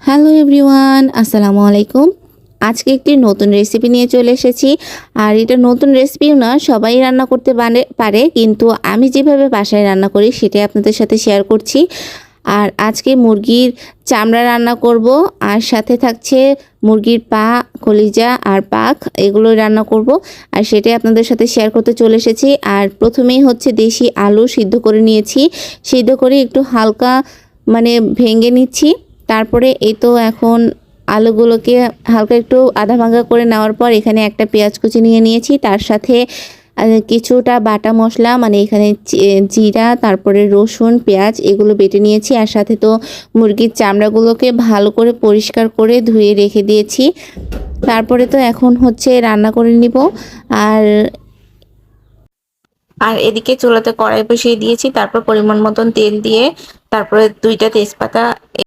Hello everyone, আসসালামু আলাইকুম। আজকে একটি নতুন রেসিপি নিয়ে চলে এসেছি। আর এটা নতুন রেসিপিও না, সবাই রান্না করতে পারে, কিন্তু আমি যেভাবে বাসায় রান্না করি সেটাই আপনাদের সাথে শেয়ার করছি। আর আজকে মুরগির চামড়া রান্না করব, আর সাথে থাকছে মুরগির পা, কলিজা আর পাখ, এগুলো রান্না করব। আর সেটাই আপনাদের সাথে শেয়ার করতে চলে এসেছি। আর প্রথমেই হচ্ছে দেশি আলু সিদ্ধ করে নিয়েছি, সিদ্ধ করে একটু হালকা মানে ভেঙে নিচ্ছি। তারপরে এই তো এখন আলুগুলোকে হালকা একটু আধা ভাঙা করে নেওয়ার পর এখানে একটা পেঁয়াজ কুচি নিয়ে নিয়েছি, তার সাথে কিছুটা বাটা মশলা মানে এখানে জিরা, তারপরে রসুন, পেঁয়াজ এগুলো বেটে নিয়েছি। আর সাথে তো মুরগির চামড়াগুলোকে ভালো করে পরিষ্কার করে ধুয়ে রেখে দিয়েছি। তারপরে তো এখন হচ্ছে রান্না করে নিব। আর আর এদিকে চুলাতে কড়াই বসিয়ে দিয়েছি, তারপর পরিমাণ মতন তেল দিয়ে তারপরে দুইটা তেজপাতা